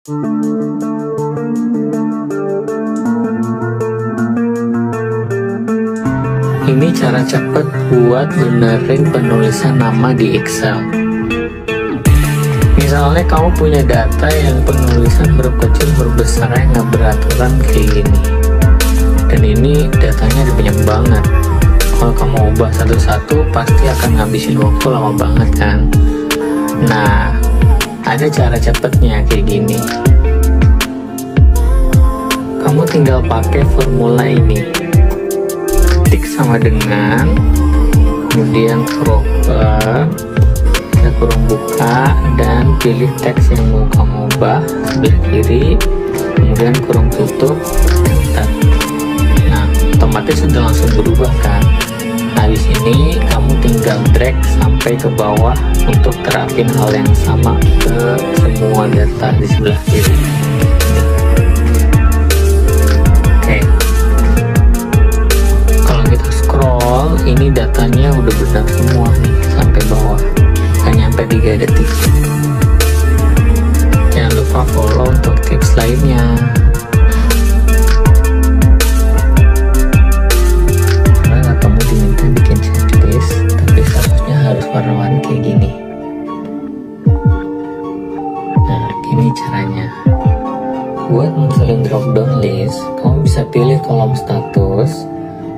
Ini cara cepat buat benerin penulisan nama di Excel. Misalnya kamu punya data yang penulisan huruf kecil, huruf besar yang nggak beraturan kayak gini. Dan ini datanya banyak banget. Kalau kamu ubah satu-satu pasti akan ngabisin waktu lama banget kan. Nah, ada cara cepatnya kayak gini. Kamu tinggal pakai formula ini. Ketik sama dengan, kemudian kurung buka, dan pilih teks yang mau kamu ubah sebelah kiri, kemudian kurung tutup, enter. Nah, otomatis sudah langsung berubah kan. Nah, di sini kamu tinggal drag sampai ke bawah untuk terapin hal yang sama ke semua data di sebelah kiri. Oke. Kalau kita scroll, ini datanya udah benar semua nih sampai bawah. Kan nyampe 3 detik. Jangan lupa follow untuk tips lainnya. Karena kamu diminta bikin checklist, tapi seharusnya harus warna-warni kayak gini. Nah, ini caranya. Buat munculin drop down list, kamu bisa pilih kolom status,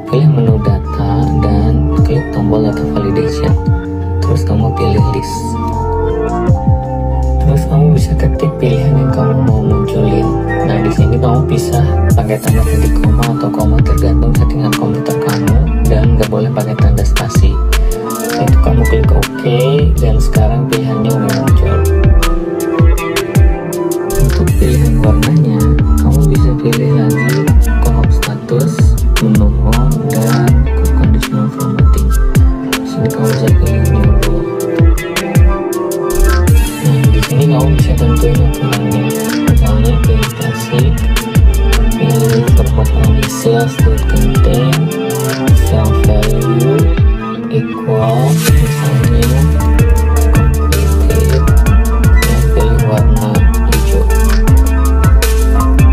pilih menu data, dan klik tombol data validation. Terus kamu pilih list. Terus kamu bisa ketik pilihan yang kamu mau munculin. Nah, di sini kamu bisa pakai tanda titik koma atau koma tergantung settingan komputer kamu, dan nggak boleh pakai tanda spasi. Setelah itu kamu klik OK, dan sekarang pilihannya udah muncul. Untuk pilihan warnanya, kamu bisa pilih lagi kolom status, menu home, dan conditional formatting. Di sini kamu bisa pilih new rule. Nah, di sini kamu bisa tentuin ukurannya. Misalnya pilih klasik, pilih format only cells to contain, cell value equal, misalnya completed, dan pilih warna hijau.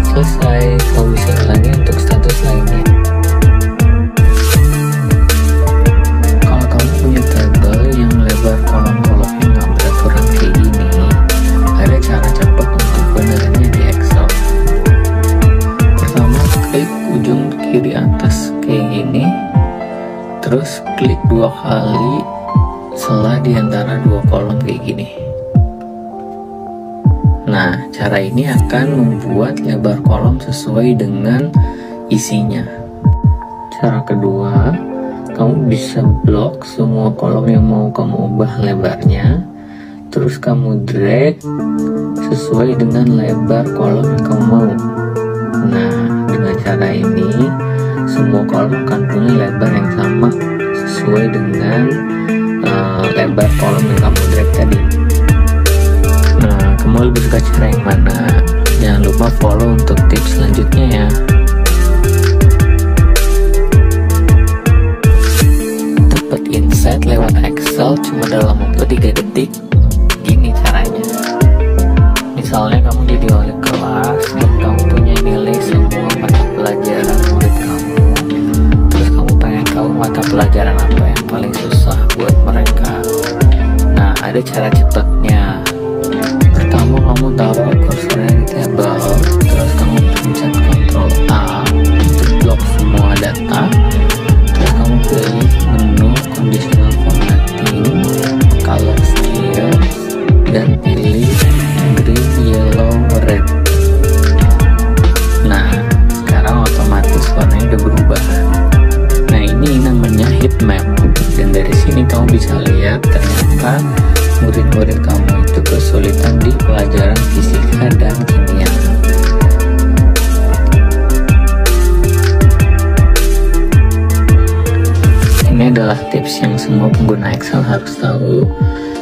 Selesai, kamu bisa ulangi untuk status lainnya. Kalau kamu punya tabel yang lebar kolom-kolomnya nggak beraturan kayak gini, ada cara cepat untuk benerinnya di Excel. Pertama, klik ujung kiri atas kayak gini, terus klik 2 kali selah di antara 2 kolom kayak gini. Nah, cara ini akan membuat lebar kolom sesuai dengan isinya. Cara kedua, kamu bisa blok semua kolom yang mau kamu ubah lebarnya, terus kamu drag sesuai dengan lebar kolom yang kamu mau. Nah, dengan cara ini semua kolom akan punya lebar yang sama sesuai dengan lebar kolom yang kamu drag tadi. Nah, kamu lebih suka cara yang mana? Jangan lupa follow untuk tips selanjutnya ya. Dapat insight lewat Excel cuma dalam waktu 3 detik. Gini caranya. Misalnya kamu jadi wali kelas dan kamu punya nilai semua mata pelajaran murid kamu. Terus kamu pengen tahu mata pelajaran apa yang paling susah buat mereka. Nah, ada cara cepatnya. Pertama, kamu taruh kursornya di tabel, terus kamu pencet Ctrl A untuk blok semua data. Terus kamu pilih menu conditional formatting, color schemes, dan pilih green, yellow, red. Nah, sekarang otomatis warnanya udah berubah. Nah, ini namanya heat map, dan dari sini kamu bisa lihat ternyata murid-murid kamu itu kesulitan di pelajaran fisika dan kimia. Ini adalah tips yang semua pengguna Excel harus tahu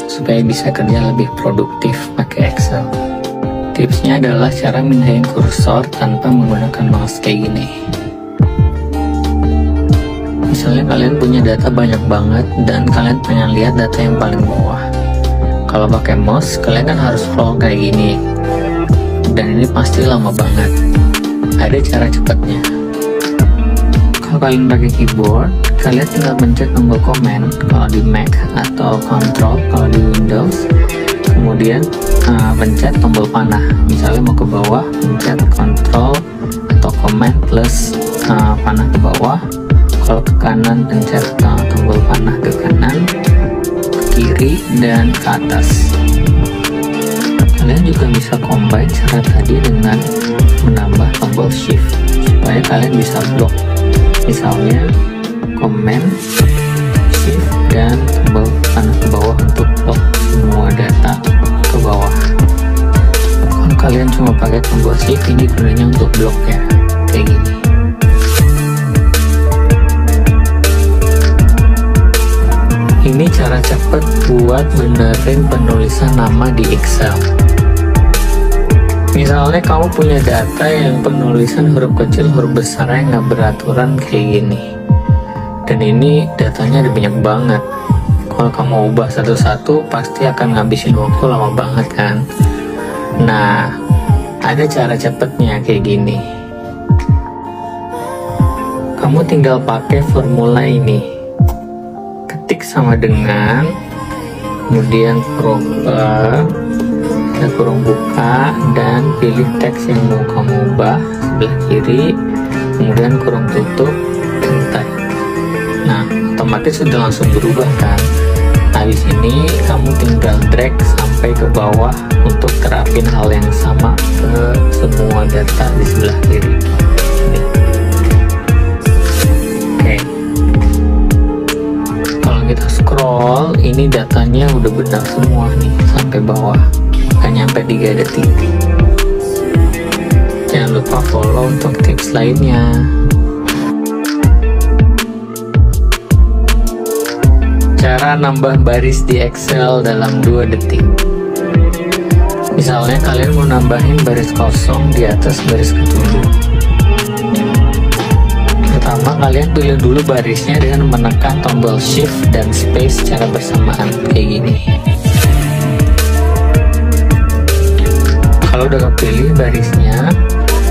supaya bisa kerja lebih produktif pakai Excel. Tipsnya adalah cara mindahin kursor tanpa menggunakan mouse kayak gini. Misalnya kalian punya data banyak banget dan kalian pengen lihat data yang paling bawah. Kalau pakai mouse, kalian kan harus scroll kayak gini. dan ini pasti lama banget. Ada cara cepatnya. Kalau kalian pakai keyboard, kalian tinggal pencet tombol command kalau di Mac atau control kalau di Windows. Kemudian pencet tombol panah. Misalnya mau ke bawah, pencet control atau command plus panah ke bawah. Kalau ke kanan, pencet tombol panah ke kanan, ke kiri, dan ke atas. Kalian juga bisa combine cara tadi dengan menambah tombol shift supaya kalian bisa blok. Misalnya command, shift, dan tombol panah ke bawah untuk blok semua data ke bawah. Kalau kalian cuma pakai tombol shift, ini gunanya untuk blok ya, kayak gini. Ini cara cepet buat benerin penulisan nama di Excel. Misalnya kamu punya data yang penulisan huruf kecil, huruf besarnya nggak beraturan kayak gini. Dan ini datanya ada banyak banget. Kalau kamu ubah satu-satu, pasti akan ngabisin waktu lama banget kan. Nah, ada cara cepetnya kayak gini. Kamu tinggal pakai formula ini. Ketik sama dengan, kemudian kurung buka, dan pilih teks yang mau kamu ubah sebelah kiri, kemudian kurung tutup, enter. Nah, otomatis sudah langsung berubah kan. Habis ini kamu tinggal drag sampai ke bawah untuk terapin hal yang sama ke semua data di sebelah kiri. Ini. Oke. Kalau kita scroll, ini datanya udah benar semua nih sampai bawah. Gak nyampe 3 detik. Jangan lupa follow untuk tips lainnya. Cara nambah baris di Excel dalam 2 detik. Misalnya kalian mau nambahin baris kosong di atas baris ketujuh. Pertama, kalian pilih dulu barisnya dengan menekan tombol shift dan space secara bersamaan kayak gini. Kalau udah kepilih barisnya,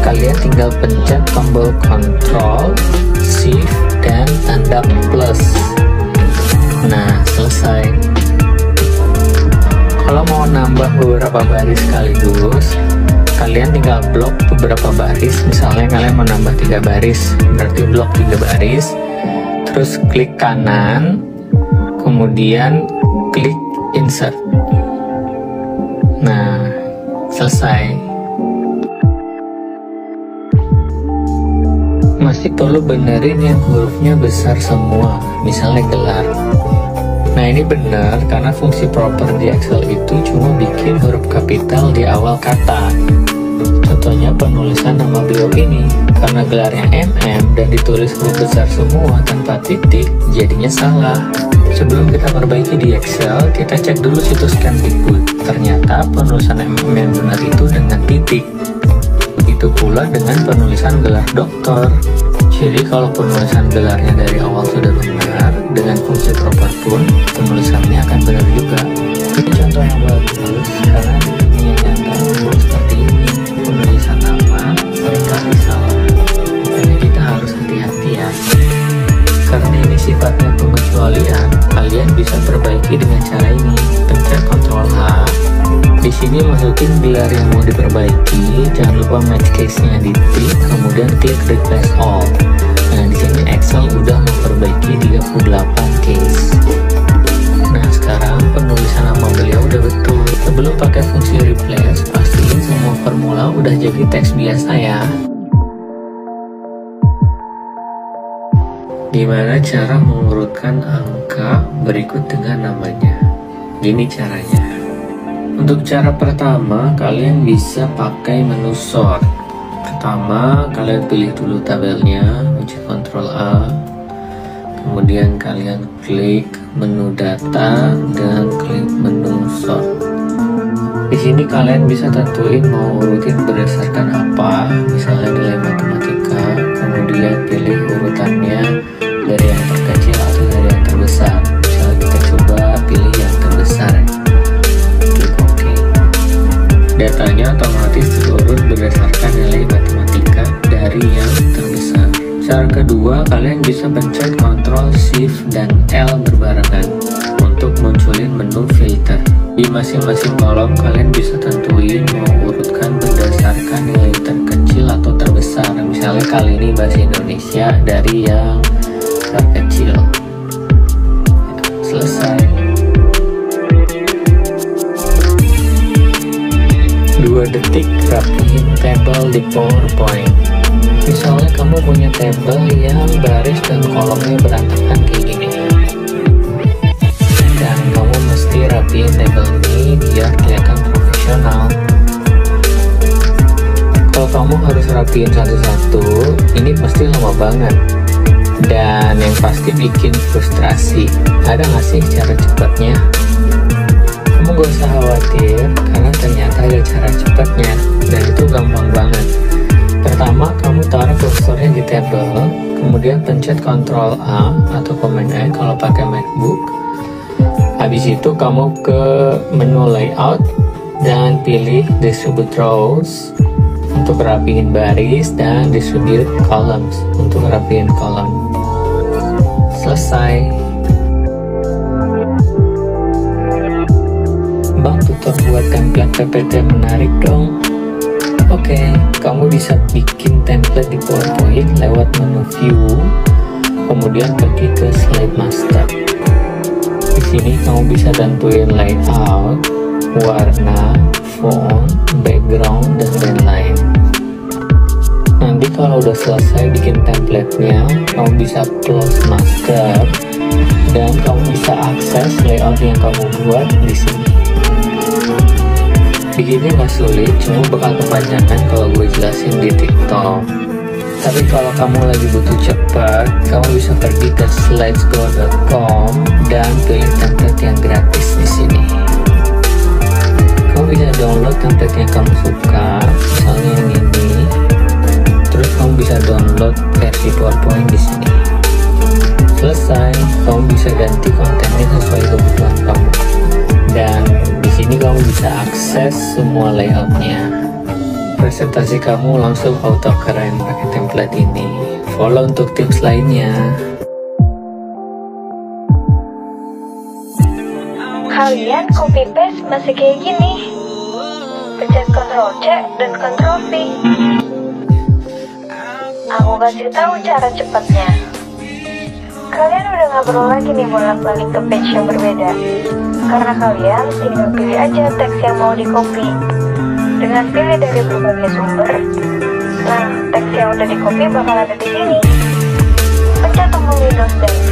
kalian tinggal pencet tombol Ctrl, Shift, dan tanda plus. Nah, selesai. Kalau mau nambah beberapa baris sekaligus, kalian tinggal blok beberapa baris. Misalnya kalian mau nambah 3 baris, berarti blok 3 baris. Terus klik kanan, kemudian klik insert. Nah, selesai. Masih perlu benerin yang hurufnya besar semua, misalnya gelar. Nah, ini benar karena fungsi proper di Excel itu cuma bikin huruf kapital di awal kata. Contohnya penulisan nama beliau ini, karena gelarnya MM dan ditulis huruf besar semua tanpa titik, jadinya salah. Sebelum kita perbaiki di Excel, kita cek dulu situs Kemdikbud. Ternyata penulisan MM yang benar itu dengan titik. Begitu pula dengan penulisan gelar doktor. Jadi kalau penulisan gelarnya dari awal sudah benar, dengan fungsi proper pun penulisannya akan benar juga. Ini contoh yang bagus karena di dunia nyata memang seperti ini. Penulisan nama seringkali salah. Makanya kita harus hati-hati ya. Karena ini sifatnya pengecualian, kalian bisa perbaiki dengan cara ini. Pencet Ctrl H. Di sini masukin gelar yang mau diperbaiki. Jangan lupa match case-nya di tick, kemudian klik replace all. Nah, di sini Excel udah memperbaiki 38 case. Nah, sekarang penulisan nama beliau udah betul. Sebelum pakai fungsi replace, pastiin semua formula udah jadi teks biasa ya. Gimana cara mengurutkan angka berikut dengan namanya? Gini caranya. Untuk cara pertama, kalian bisa pakai menu sort. Pertama, kalian pilih dulu tabelnya, pencet Ctrl A. Kemudian kalian klik menu data dan klik menu sort. Di sini kalian bisa tentuin mau urutin berdasarkan apa, misalnya nilai matematika. Kemudian pilih urutannya dari yang terkecil atau dari yang terbesar. Misalnya kita coba pilih yang terbesar. Klik OK. Datanya otomatis diurut L berbarengan untuk munculin menu filter. Di masing-masing kolom kalian bisa tentuin mau urutkan berdasarkan nilai terkecil atau terbesar. Misalnya kali ini bahasa Indonesia dari yang terkecil. Selesai. 2 detik rapihin tabel di PowerPoint. Misalnya kamu punya tabel yang baris dan kolomnya berantakan kayak gini, dan kamu mesti rapiin tabel ini biar kelihatan profesional. Kalau kamu harus rapiin satu-satu, ini pasti lama banget dan yang pasti bikin frustrasi. Ada nggak sih cara cepatnya? Kamu gak usah khawatir karena ternyata ada cara cepatnya dan itu gampang banget. Pertama, kamu taruh kursornya di tabel, kemudian pencet Ctrl A atau Command A kalau pakai MacBook. Habis itu kamu ke menu Layout dan pilih Distribute Rows untuk rapiin baris dan Distribute Columns untuk rapiin kolom. Selesai. Bang, tutor buat template PPT menarik dong. Oke, kamu bisa bikin template di PowerPoint lewat menu View, kemudian pergi ke Slide Master. Di sini kamu bisa tentuin layout, warna, font, background, dan lain-lain. Nanti kalau udah selesai bikin template-nya, kamu bisa close master dan kamu bisa akses layout yang kamu buat di sini. Bikinnya nggak sulit, cuma bakal kepanjangan kalau gue jelasin di TikTok. Tapi kalau kamu lagi butuh cepat, kamu bisa pergi ke slidesgo.com dan pilih template yang gratis di sini. Kamu bisa download template yang kamu suka, misalnya yang ini. Terus kamu bisa download versi PowerPoint di sini. Selesai, kamu bisa ganti kontennya sesuai kebutuhan kamu. Dan di sini kamu bisa akses semua layoutnya. Presentasi kamu langsung auto keren pakai template ini. Follow untuk tips lainnya. Kalian copy paste masih kayak gini. Pencet Ctrl C dan Ctrl V. Aku kasih tahu cara cepatnya. Kalian udah gak perlu lagi nih bolak-balik ke page yang berbeda, karena kalian tinggal pilih aja teks yang mau di copy. Dengan pilih dari berbagai sumber, nah teks yang udah di copy bakal ada di sini. Pencet tombol Windows dan V